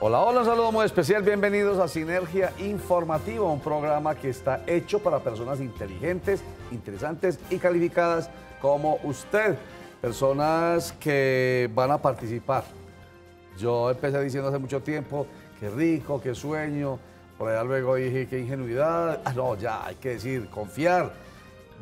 Hola, hola, un saludo muy especial. Bienvenidos a Sinergia Informativa, un programa que está hecho para personas inteligentes, interesantes y calificadas como usted. Personas que van a participar. Yo empecé diciendo hace mucho tiempo, qué rico, qué sueño. Por allá luego dije, qué ingenuidad. No, ya hay que decir, confiar.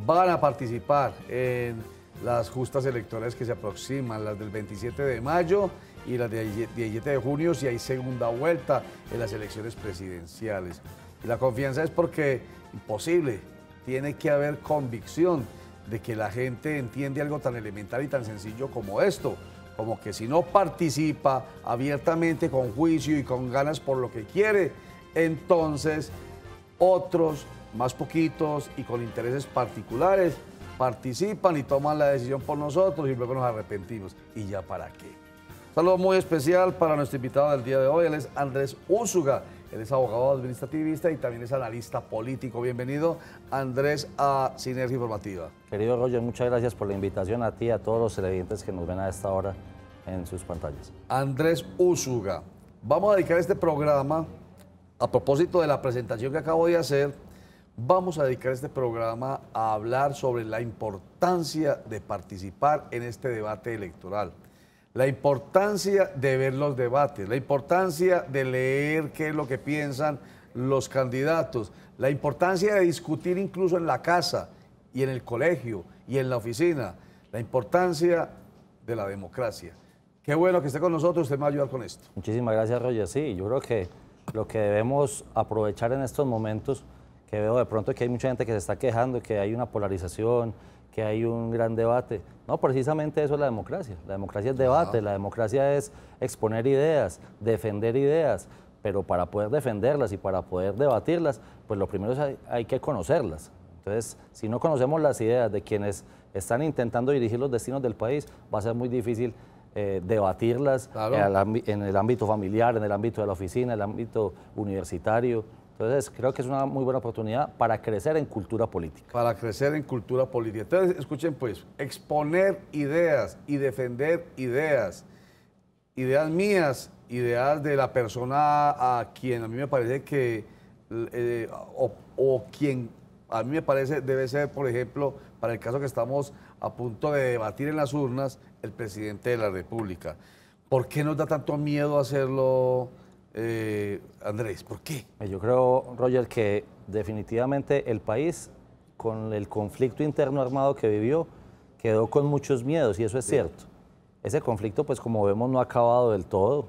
Van a participar en las justas electorales que se aproximan, las del 27 de mayo y las del 17 de junio, si hay segunda vuelta en las elecciones presidenciales. Y la confianza es porque imposible, tiene que haber convicción de que la gente entiende algo tan elemental y tan sencillo como esto, como que si no participa abiertamente, con juicio y con ganas por lo que quiere, entonces otros, más poquitos y con intereses particulares, participan y toman la decisión por nosotros y luego nos arrepentimos. ¿Y ya para qué? Un saludo muy especial para nuestro invitado del día de hoy. Él es Andrés Úsuga. Él es abogado administrativista y también es analista político. Bienvenido, Andrés, a Sinergia Informativa. Querido Roger, muchas gracias por la invitación a ti y a todos los televidentes que nos ven a esta hora en sus pantallas. Andrés Úsuga. Vamos a dedicar este programa, a propósito de la presentación que acabo de hacer, vamos a dedicar este programa a hablar sobre la importancia de participar en este debate electoral, la importancia de ver los debates, la importancia de leer qué es lo que piensan los candidatos, la importancia de discutir incluso en la casa y en el colegio y en la oficina, la importancia de la democracia. Qué bueno que esté con nosotros, usted me va a ayudar con esto. Muchísimas gracias, Roger. Sí, yo creo que lo que debemos aprovechar en estos momentos, que veo de pronto que hay mucha gente que se está quejando, que hay una polarización, que hay un gran debate. No, precisamente eso es la democracia. La democracia es debate, la democracia es exponer ideas, defender ideas, pero para poder defenderlas y para poder debatirlas, pues lo primero es hay que conocerlas. Entonces, si no conocemos las ideas de quienes están intentando dirigir los destinos del país, va a ser muy difícil debatirlas, claro, en el ámbito familiar, en el ámbito de la oficina, en el ámbito universitario. Entonces, creo que es una muy buena oportunidad para crecer en cultura política. Para crecer en cultura política. Entonces, escuchen pues, exponer ideas y defender ideas, ideas mías, ideas de la persona a quien a mí me parece que, o quien a mí me parece debe ser, por ejemplo, para el caso que estamos a punto de debatir en las urnas, el presidente de la República. ¿Por qué nos da tanto miedo hacerlo, Andrés? ¿Por qué? Yo creo, Roger, que definitivamente el país, con el conflicto interno armado que vivió, quedó con muchos miedos, y eso es cierto. Ese conflicto, pues como vemos, no ha acabado del todo.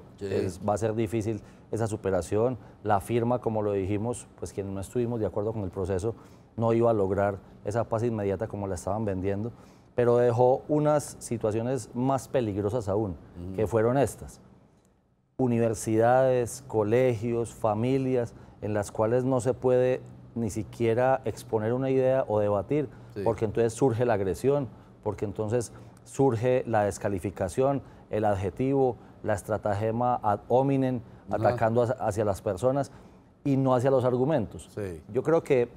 Va a ser difícil esa superación. La firma, como lo dijimos, pues quienes no estuvimos de acuerdo con el proceso, no iba a lograr esa paz inmediata como la estaban vendiendo, pero dejó unas situaciones más peligrosas aún, que fueron estas. Universidades, colegios, familias, en las cuales no se puede ni siquiera exponer una idea o debatir, porque entonces surge la agresión, porque entonces surge la descalificación, el adjetivo, la estratagema ad hominem, atacando hacia las personas y no hacia los argumentos. Yo creo que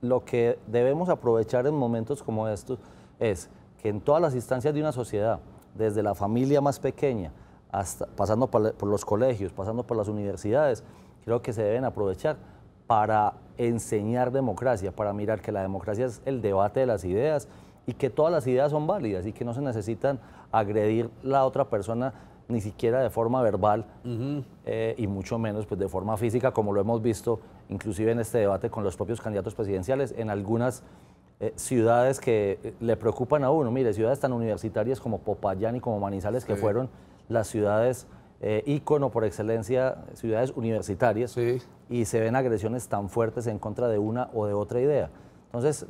lo que debemos aprovechar en momentos como estos es que en todas las instancias de una sociedad, desde la familia más pequeña, hasta, pasando por los colegios, pasando por las universidades, creo que se deben aprovechar para enseñar democracia, para mirar que la democracia es el debate de las ideas y que todas las ideas son válidas y que no se necesitan agredir la otra persona ni siquiera de forma verbal y mucho menos pues, de forma física, como lo hemos visto inclusive en este debate con los propios candidatos presidenciales en algunas ciudades que le preocupan a uno. Mire, ciudades tan universitarias como Popayán y como Manizales, que fueron las ciudades ícono por excelencia, ciudades universitarias, y se ven agresiones tan fuertes en contra de una o de otra idea. Entonces,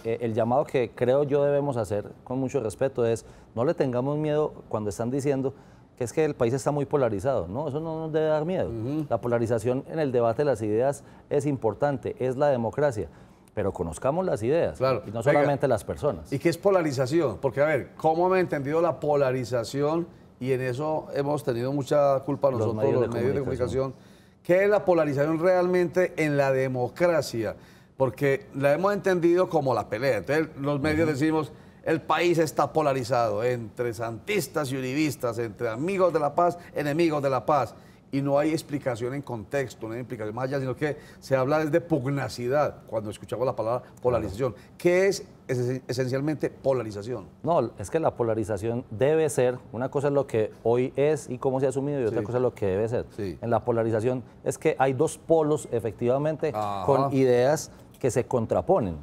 el llamado que creo yo debemos hacer con mucho respeto es no le tengamos miedo cuando están diciendo que es que el país está muy polarizado. No, eso no nos debe dar miedo. La polarización en el debate de las ideas es importante, es la democracia, pero conozcamos las ideas y no solamente las personas. ¿Y qué es polarización? Porque, a ver, ¿cómo me he entendido la polarización? Y en eso hemos tenido mucha culpa nosotros, los medios de comunicación. ¿Qué es la polarización realmente en la democracia? Porque la hemos entendido como la pelea. Entonces, los medios decimos, el país está polarizado entre santistas y uribistas, entre amigos de la paz, enemigos de la paz. y no hay explicación en contexto, no hay explicación más allá, sino que se habla desde pugnacidad cuando escuchamos la palabra polarización. ¿Qué es esencialmente polarización? No, es que la polarización debe ser, una cosa es lo que hoy es y cómo se ha asumido y otra cosa es lo que debe ser. Sí. En la polarización es que hay dos polos efectivamente con ideas que se contraponen.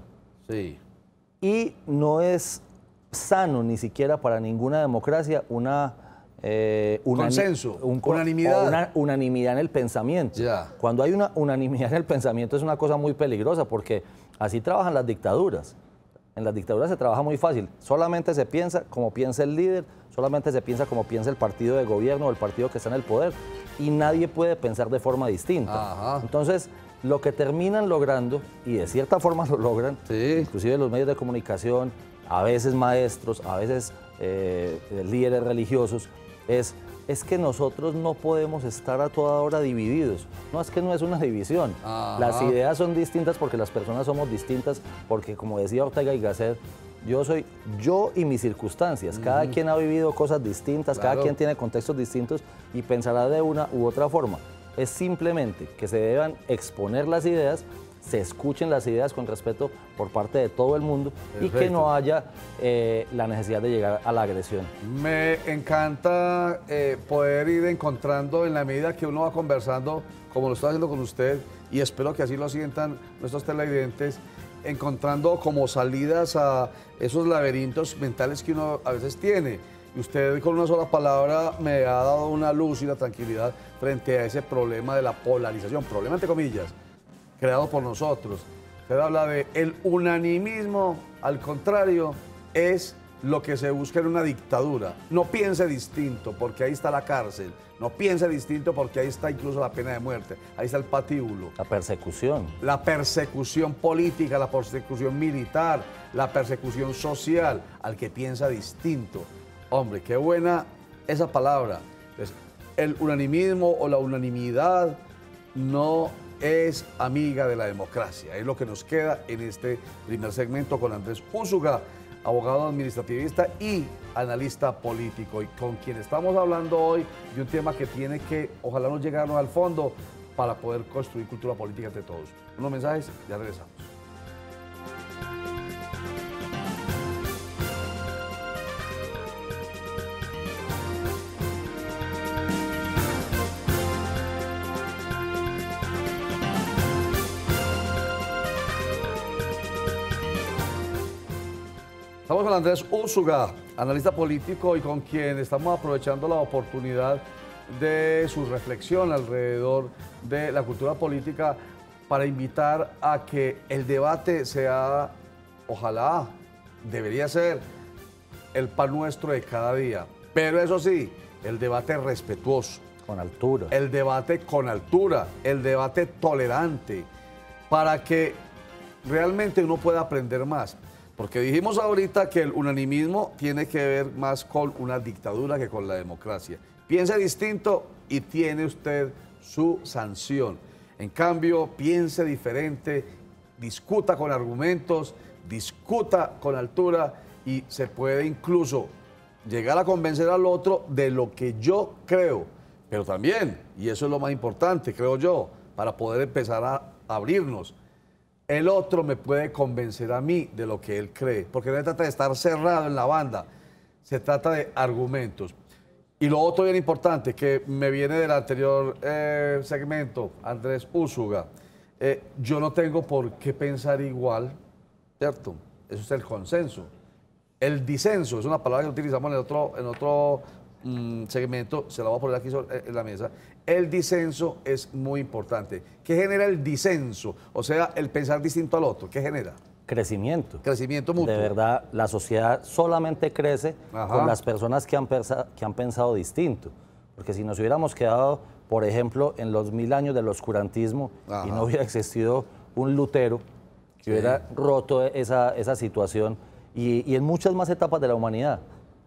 Sí. Y no es sano ni siquiera para ninguna democracia consenso, unanimidad. Unanimidad en el pensamiento. Ya. Cuando hay una unanimidad en el pensamiento es una cosa muy peligrosa porque así trabajan las dictaduras. En las dictaduras se trabaja muy fácil. Solamente se piensa como piensa el líder, solamente se piensa como piensa el partido de gobierno o el partido que está en el poder y nadie puede pensar de forma distinta. Ajá. Entonces, lo que terminan logrando, y de cierta forma lo logran, inclusive los medios de comunicación, a veces maestros, a veces líderes religiosos, es que nosotros no podemos estar a toda hora divididos. No, es que no es una división. Ajá. Las ideas son distintas porque las personas somos distintas, porque como decía Ortega y Gasset, yo soy yo y mis circunstancias. Cada quien ha vivido cosas distintas, cada quien tiene contextos distintos y pensará de una u otra forma. Es simplemente que se deban exponer las ideas, se escuchen las ideas con respeto por parte de todo el mundo. Perfecto. Y que no haya la necesidad de llegar a la agresión. Me encanta poder ir encontrando en la medida que uno va conversando, como lo estoy haciendo con usted, y espero que así lo sientan nuestros televidentes, encontrando como salidas a esos laberintos mentales que uno a veces tiene. Y usted con una sola palabra me ha dado una luz y una tranquilidad frente a ese problema de la polarización, problema entre comillas, creado por nosotros. Usted habla de el unanimismo, al contrario, es lo que se busca en una dictadura. No piense distinto porque ahí está la cárcel, no piense distinto porque ahí está incluso la pena de muerte, ahí está el patíbulo. La persecución. La persecución política, la persecución militar, la persecución social al que piensa distinto. Hombre, qué buena esa palabra. Entonces, el unanimismo o la unanimidad no es amiga de la democracia. Es lo que nos queda en este primer segmento con Andrés Úsuga, abogado administrativista y analista político, y con quien estamos hablando hoy de un tema que tiene que, ojalá nos llegarnos al fondo para poder construir cultura política entre todos. Unos mensajes, ya regresamos. Estamos con Andrés Úsuga, analista político, y con quien estamos aprovechando la oportunidad de su reflexión alrededor de la cultura política para invitar a que el debate sea, ojalá, debería ser el pan nuestro de cada día. Pero eso sí, el debate respetuoso. Con altura. El debate con altura, el debate tolerante, para que realmente uno pueda aprender más. Porque dijimos ahorita que el unanimismo tiene que ver más con una dictadura que con la democracia. Piense distinto y tiene usted su sanción. En cambio, piense diferente, discuta con argumentos, discuta con altura y se puede incluso llegar a convencer al otro de lo que yo creo. Pero también, y eso es lo más importante, creo yo, para poder empezar a abrirnos, el otro me puede convencer a mí de lo que él cree, porque no se trata de estar cerrado en la banda, se trata de argumentos. Y lo otro bien importante, que me viene del anterior segmento, Andrés Úsuga, yo no tengo por qué pensar igual, ¿cierto? Eso es el consenso. El disenso es una palabra que utilizamos en otro segmento, se la voy a poner aquí en la mesa. El disenso es muy importante. ¿Qué genera el disenso? O sea, el pensar distinto al otro. ¿Qué genera? Crecimiento. Crecimiento mutuo. De verdad, la sociedad solamente crece con las personas que han pensado distinto. Porque si nos hubiéramos quedado, por ejemplo, en los 1000 años del oscurantismo y no hubiera existido un Lutero que hubiera roto esa situación y en muchas más etapas de la humanidad.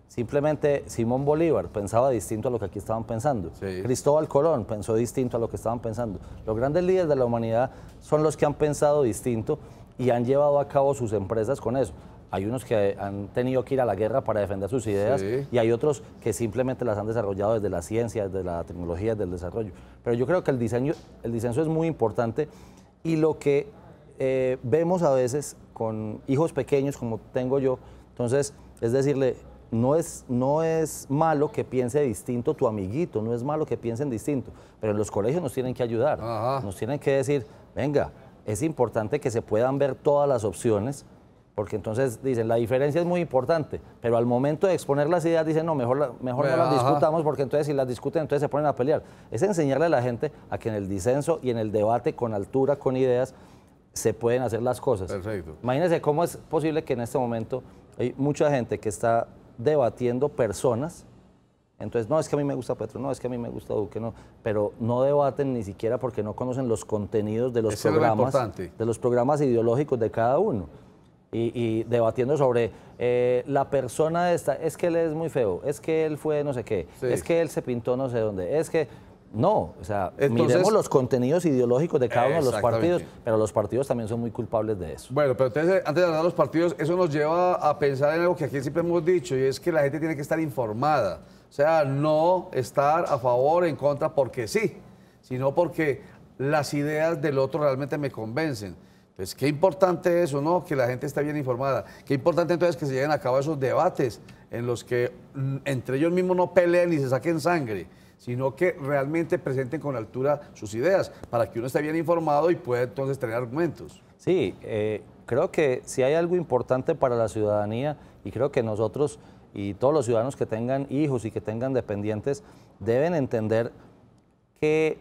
Simplemente Simón Bolívar pensaba distinto a lo que aquí estaban pensando. Cristóbal Colón pensó distinto a lo que estaban pensando. Los grandes líderes de la humanidad son los que han pensado distinto y han llevado a cabo sus empresas con eso. hay unos que han tenido que ir a la guerra para defender sus ideas Sí. y hay otros que simplemente las han desarrollado desde la ciencia, desde la tecnología, desde el desarrollo. Pero yo creo que el disenso es muy importante y lo que vemos a veces con hijos pequeños como tengo yo, entonces es decirle, no es malo que piense distinto tu amiguito, no es malo que piensen distinto, pero en los colegios nos tienen que ayudar, nos tienen que decir, venga, es importante que se puedan ver todas las opciones, porque entonces dicen, la diferencia es muy importante, pero al momento de exponer las ideas dicen, no, mejor no las discutamos, porque entonces si las discuten, entonces se ponen a pelear. Es enseñarle a la gente a que en el disenso y en el debate con altura, con ideas, se pueden hacer las cosas. Perfecto. Imagínense cómo es posible que en este momento hay mucha gente que está debatiendo personas, entonces, no, es que a mí me gusta Petro, no, es que a mí me gusta Duque, no, pero no debaten ni siquiera porque no conocen los contenidos de los programas ideológicos de cada uno. Y debatiendo sobre la persona esta, es que él es muy feo, es que él fue no sé qué, es que él se pintó no sé dónde, es que... No, o sea, miremos los contenidos ideológicos de cada uno de los partidos, pero los partidos también son muy culpables de eso. Bueno, pero entonces, antes de hablar de los partidos, eso nos lleva a pensar en algo que aquí siempre hemos dicho, y es que la gente tiene que estar informada. O sea, no estar a favor o en contra porque sí, sino porque las ideas del otro realmente me convencen. Pues qué importante eso, ¿no? Que la gente esté bien informada. Qué importante entonces que se lleven a cabo esos debates en los que entre ellos mismos no peleen ni se saquen sangre, sino que realmente presenten con altura sus ideas, para que uno esté bien informado y pueda entonces tener argumentos. Sí, creo que si hay algo importante para la ciudadanía, y creo que nosotros y todos los ciudadanos que tengan hijos y que tengan dependientes, deben entender que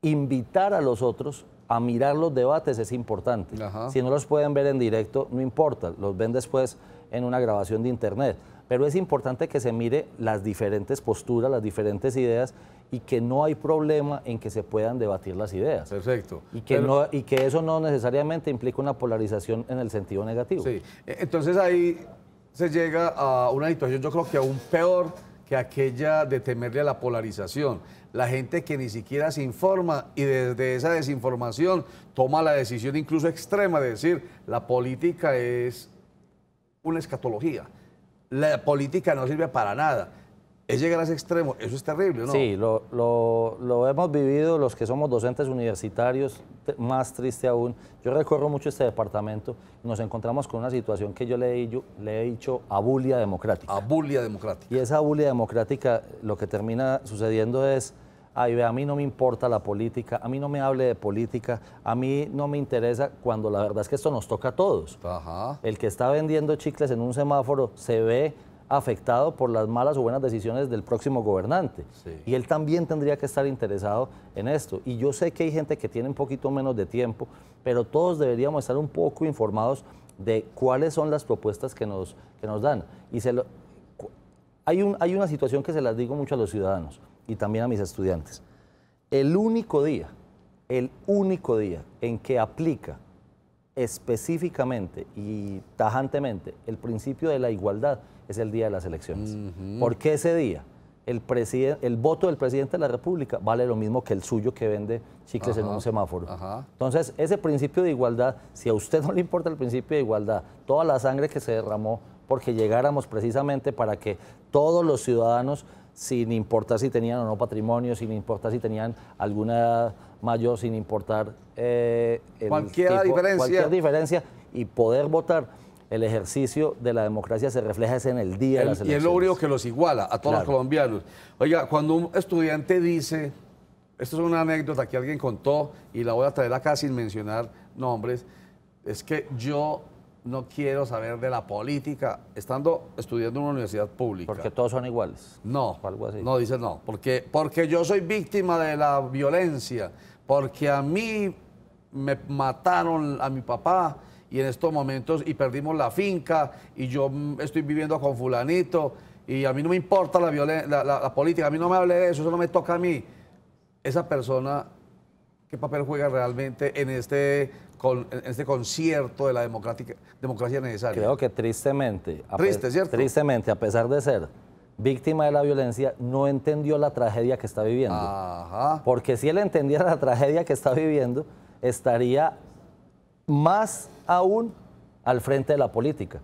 invitar a los otros a mirar los debates es importante. Si no los pueden ver en directo, no importa, los ven después en una grabación de internet. Pero es importante que se mire las diferentes posturas, las diferentes ideas y que no hay problema en que se puedan debatir las ideas. Perfecto. Y que, y que eso no necesariamente implica una polarización en el sentido negativo. Sí, entonces ahí se llega a una situación yo creo que aún peor que aquella de temerle a la polarización. La gente que ni siquiera se informa y desde esa desinformación toma la decisión incluso extrema de decir la política es una escatología. La política no sirve para nada. Es llegar a ese extremo, eso es terrible, ¿no? Sí, lo hemos vivido los que somos docentes universitarios, más triste aún. Yo recorro mucho este departamento y nos encontramos con una situación que yo le he dicho abulia democrática. Abulia democrática. Y esa abulia democrática, lo que termina sucediendo es, ay, ve, a mí no me importa la política, a mí no me hable de política, a mí no me interesa, cuando la verdad es que esto nos toca a todos. El que está vendiendo chicles en un semáforo se ve afectado por las malas o buenas decisiones del próximo gobernante. Y él también tendría que estar interesado en esto. Y yo sé que hay gente que tiene un poquito menos de tiempo, pero todos deberíamos estar un poco informados de cuáles son las propuestas que nos dan. Y hay una situación que se las digo mucho a los ciudadanos y también a mis estudiantes. El único día en que aplica específicamente y tajantemente el principio de la igualdad es el día de las elecciones. Porque ese día el voto del presidente de la República vale lo mismo que el suyo que vende chicles en un semáforo. Entonces, ese principio de igualdad, si a usted no le importa el principio de igualdad, toda la sangre que se derramó porque llegáramos precisamente para que todos los ciudadanos, sin importar si tenían o no patrimonio, sin importar si tenían alguna edad mayor, sin importar cualquier diferencia y poder votar, el ejercicio de la democracia se refleja en el día de las elecciones. Y es lo único que los iguala a todos los colombianos. Oiga, cuando un estudiante dice, esto es una anécdota que alguien contó y la voy a traer acá sin mencionar nombres, es que yo no quiero saber de la política estando estudiando en una universidad pública. Porque todos son iguales. No, algo así. No, dice no, porque yo soy víctima de la violencia, porque a mí me mataron a mi papá y en estos momentos y perdimos la finca y yo estoy viviendo con fulanito y a mí no me importa la política, a mí no me hable de eso no me toca a mí. Esa persona, ¿qué papel juega realmente en este concierto de la democracia necesaria? Creo que tristemente, ¿cierto? Tristemente, a pesar de ser víctima de la violencia, no entendió la tragedia que está viviendo. Porque si él entendiera la tragedia que está viviendo, estaría más aún al frente de la política.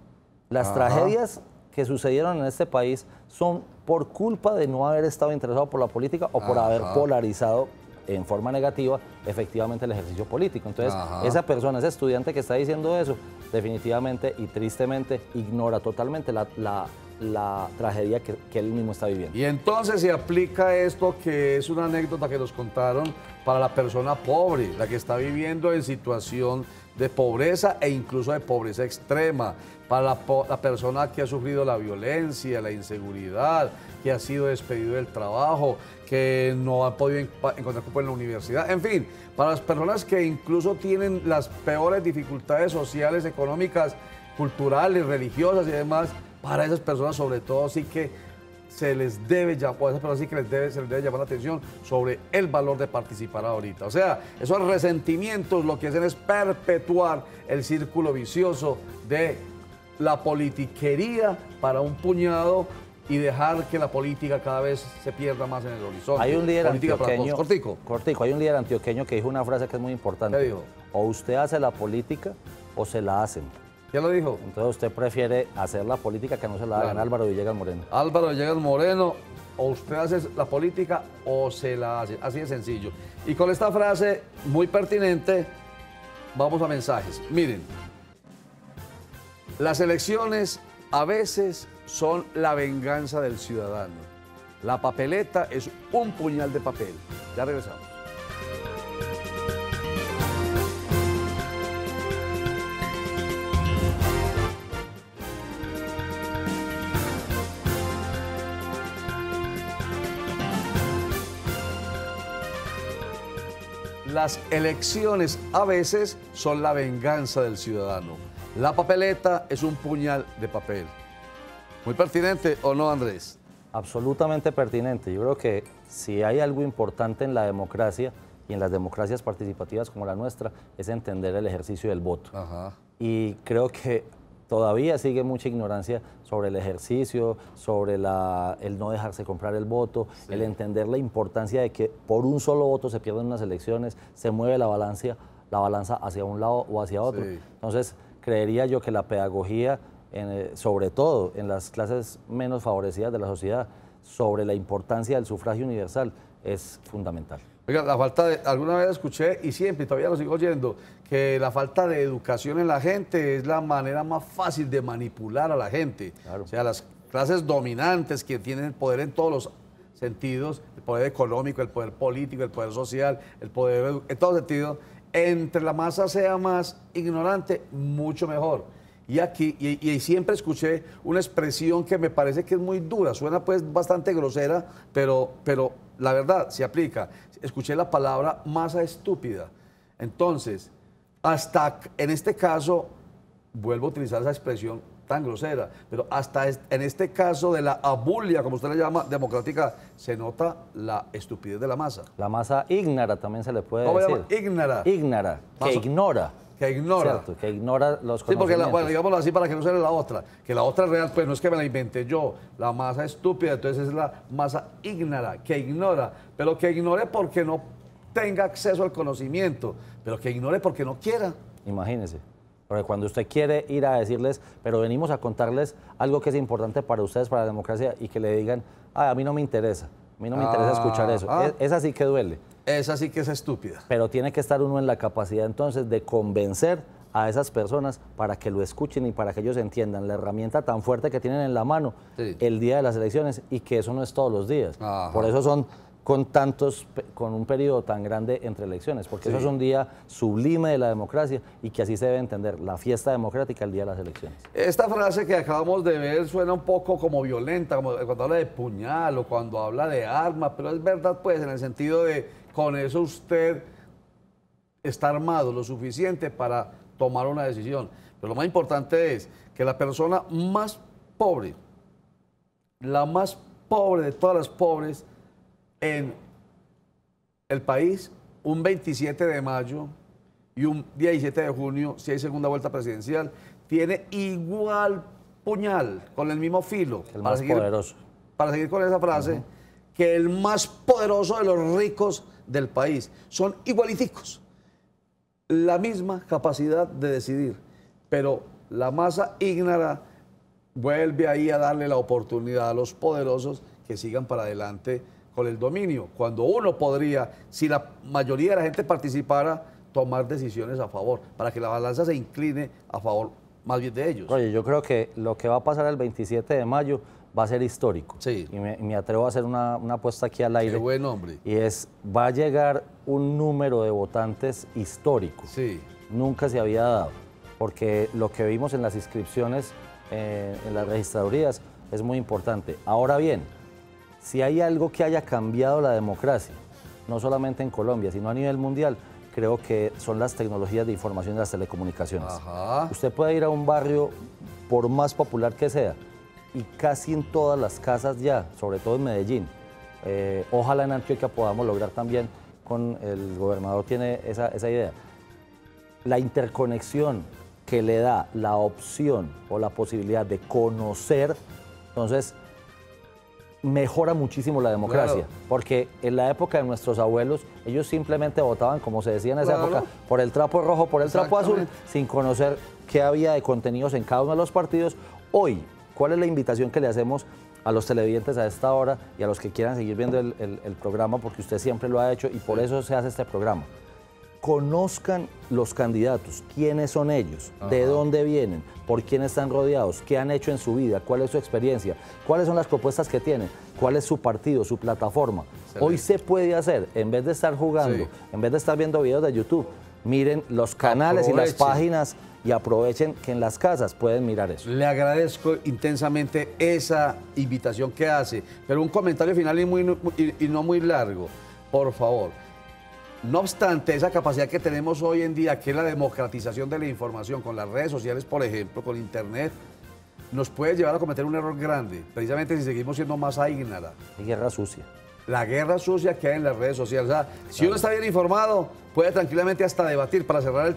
Las tragedias que sucedieron en este país son por culpa de no haber estado interesado por la política o por haber polarizado en forma negativa efectivamente el ejercicio político. Entonces, esa persona, ese estudiante que está diciendo eso, definitivamente y tristemente ignora totalmente la tragedia que él mismo está viviendo. Y entonces se aplica esto, que es una anécdota que nos contaron, para la persona pobre, la que está viviendo en situación de pobreza e incluso de pobreza extrema, para la persona que ha sufrido la violencia, la inseguridad, que ha sido despedido del trabajo, que no ha podido encontrar cupo en la universidad, en fin, para las personas que incluso tienen las peores dificultades sociales, económicas, culturales, religiosas y demás, para esas personas sobre todo sí que se les debe llamar, o a esas personas sí que se les debe llamar la atención sobre el valor de participar ahorita. O sea, esos resentimientos lo que hacen es perpetuar el círculo vicioso de la politiquería para un puñado y dejar que la política cada vez se pierda más en el horizonte. Hay un líder antioqueño, cortico, hay un líder antioqueño que dijo una frase que es muy importante. ¿Qué dijo? O usted hace la política o se la hacen. ¿Qué lo dijo? Entonces usted prefiere hacer la política que no se la hagan. Álvaro Villegas Moreno. Álvaro Villegas Moreno, o usted hace la política o se la hace. Así de sencillo. Y con esta frase muy pertinente, vamos a mensajes. Miren, las elecciones a veces son la venganza del ciudadano. La papeleta es un puñal de papel. Ya regresamos. Las elecciones a veces son la venganza del ciudadano. La papeleta es un puñal de papel. ¿Muy pertinente o no, Andrés? Absolutamente pertinente. Yo creo que si hay algo importante en la democracia y en las democracias participativas como la nuestra, es entender el ejercicio del voto. Y creo que todavía sigue mucha ignorancia sobre el ejercicio, sobre el no dejarse comprar el voto, el entender la importancia de que por un solo voto se pierden unas elecciones, se mueve la balanza hacia un lado o hacia otro. Entonces, creería yo que la pedagogía, sobre todo en las clases menos favorecidas de la sociedad, sobre la importancia del sufragio universal, es fundamental. Oiga, la falta de, alguna vez escuché, y siempre, todavía lo sigo oyendo, que la falta de educación en la gente es la manera más fácil de manipular a la gente. Claro. O sea, las clases dominantes que tienen el poder en todos los sentidos, el poder económico, el poder político, el poder social, el poder en todo sentido, entre la masa sea más ignorante, mucho mejor. Y aquí, y siempre escuché una expresión que me parece que es muy dura, suena pues bastante grosera, pero la verdad se aplica. Escuché la palabra masa estúpida. Entonces, hasta en este caso, vuelvo a utilizar esa expresión tan grosera, pero hasta en este caso de la abulia, como usted le llama, democrática, se nota la estupidez de la masa. La masa ígnara también se le puede decir. ¿Cómo se llama? Ígnara. Ígnara, que ignora. Que ignora. Cierto, que ignora los conocimientos. Sí, porque, bueno, digámoslo así para que no sea la otra. Que la otra real, pues no es que me la inventé yo. La masa estúpida, entonces es la masa ígnara, que ignora. Pero que ignore porque no tenga acceso al conocimiento. Pero que ignore porque no quiera. Imagínese. Porque cuando usted quiere ir a decirles, pero venimos a contarles algo que es importante para ustedes, para la democracia, y que le digan, a mí no me interesa. A mí no me interesa escuchar eso. Esa sí que duele. Esa sí que es estúpida. Pero tiene que estar uno en la capacidad entonces de convencer a esas personas para que lo escuchen y para que ellos entiendan la herramienta tan fuerte que tienen en la mano el día de las elecciones, y que eso no es todos los días. Por eso son con un periodo tan grande entre elecciones, porque eso es un día sublime de la democracia y que así se debe entender la fiesta democrática el día de las elecciones. Esta frase que acabamos de ver suena un poco como violenta, como cuando habla de puñal o cuando habla de arma, pero es verdad pues en el sentido de con eso usted está armado lo suficiente para tomar una decisión. Pero lo más importante es que la persona más pobre, la más pobre de todas las pobres en el país, un 27 de mayo y un 17 de junio, si hay segunda vuelta presidencial, tiene igual puñal, con el mismo filo. El más poderoso. Para seguir con esa frase, que el más poderoso de los ricos del país. Son igualiticos. La misma capacidad de decidir, pero la masa ígnara vuelve ahí a darle la oportunidad a los poderosos que sigan para adelante con el dominio, cuando uno podría, si la mayoría de la gente participara, tomar decisiones a favor, para que la balanza se incline a favor más bien de ellos. Oye, yo creo que lo que va a pasar el 27 de mayo va a ser histórico. Sí. Y me atrevo a hacer una apuesta aquí al aire. Qué buen hombre. Y va a llegar un número de votantes histórico. Sí. Nunca se había dado, porque lo que vimos en las inscripciones, en las registradurías, es muy importante. Ahora bien, si hay algo que haya cambiado la democracia, no solamente en Colombia, sino a nivel mundial, creo que son las tecnologías de información y las telecomunicaciones. Ajá. Usted puede ir a un barrio, por más popular que sea, y casi en todas las casas ya, sobre todo en Medellín, ojalá en Antioquia podamos lograr también, con el gobernador tiene esa idea, la interconexión que le da la opción o la posibilidad de conocer, entonces mejora muchísimo la democracia, claro, porque en la época de nuestros abuelos, ellos simplemente votaban, como se decía en esa claro, época, por el trapo rojo, por el trapo azul, sin conocer qué había de contenidos en cada uno de los partidos. Hoy, ¿cuál es la invitación que le hacemos a los televidentes a esta hora y a los que quieran seguir viendo el programa, porque usted siempre lo ha hecho y por eso se hace este programa? Conozcan los candidatos, quiénes son ellos, de dónde vienen, por quién están rodeados, qué han hecho en su vida, cuál es su experiencia, cuáles son las propuestas que tienen, cuál es su partido, su plataforma. Excelente. Hoy se puede hacer, en vez de estar jugando, en vez de estar viendo videos de YouTube, miren los canales y las páginas y aprovechen que en las casas pueden mirar eso. Le agradezco intensamente esa invitación que hace, pero un comentario final y no muy largo, por favor. No obstante, esa capacidad que tenemos hoy en día, que es la democratización de la información con las redes sociales, por ejemplo, con Internet, nos puede llevar a cometer un error grande, precisamente si seguimos siendo masa ígnara. Y guerra sucia. La guerra sucia que hay en las redes sociales. O sea, si uno está bien informado, puede tranquilamente hasta debatir, para cerrar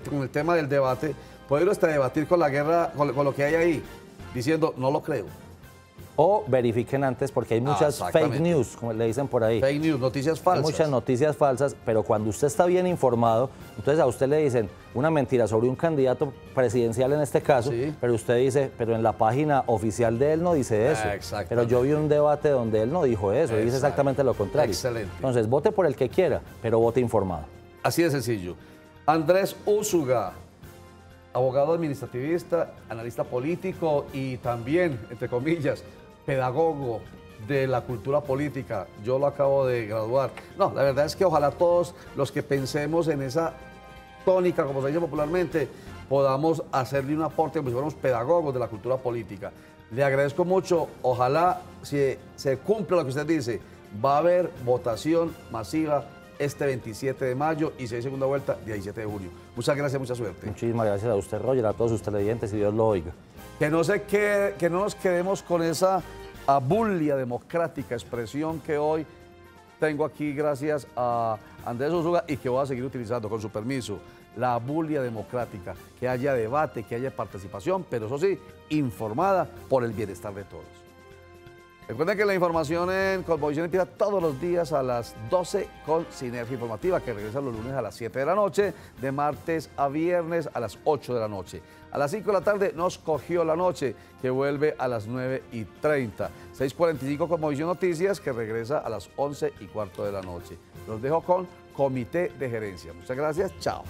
con el tema del debate, puede uno hasta debatir con la guerra, con lo que hay ahí, diciendo, no lo creo. O verifiquen antes, porque hay muchas fake news, como le dicen por ahí. Fake news, noticias falsas. Hay muchas noticias falsas, pero cuando usted está bien informado, entonces a usted le dicen una mentira sobre un candidato presidencial en este caso, pero usted dice, pero en la página oficial de él no dice eso. Pero yo vi un debate donde él no dijo eso, dice exactamente lo contrario. Excelente. Entonces, vote por el que quiera, pero vote informado. Así de sencillo. Andrés Úsuga, abogado administrativista, analista político y también, entre comillas, pedagogo de la cultura política. Yo lo acabo de graduar. No, la verdad es que ojalá todos los que pensemos en esa tónica, como se dice popularmente, podamos hacerle un aporte como si fuéramos pedagogos de la cultura política. Le agradezco mucho. Ojalá si se cumpla lo que usted dice, va a haber votación masiva este 27 de mayo y si hay segunda vuelta, 17 de junio. Muchas gracias, mucha suerte. Muchísimas gracias a usted, Roger, a todos sus televidentes y Dios lo oiga. Que no nos quedemos con esa abulia democrática, expresión que hoy tengo aquí gracias a Andrés Úsuga y que voy a seguir utilizando, con su permiso. La abulia democrática, que haya debate, que haya participación, pero eso sí, informada por el bienestar de todos. Recuerden que la información en Cosmovisión empieza todos los días a las 12 con Sinergia Informativa, que regresa los lunes a las 7 de la noche, de martes a viernes a las 8 de la noche. A las 5 de la tarde nos cogió la noche, que vuelve a las 9:30. 6:45 Cosmovisión Noticias, que regresa a las 11:15 de la noche. Los dejo con Comité de Gerencia. Muchas gracias, chao.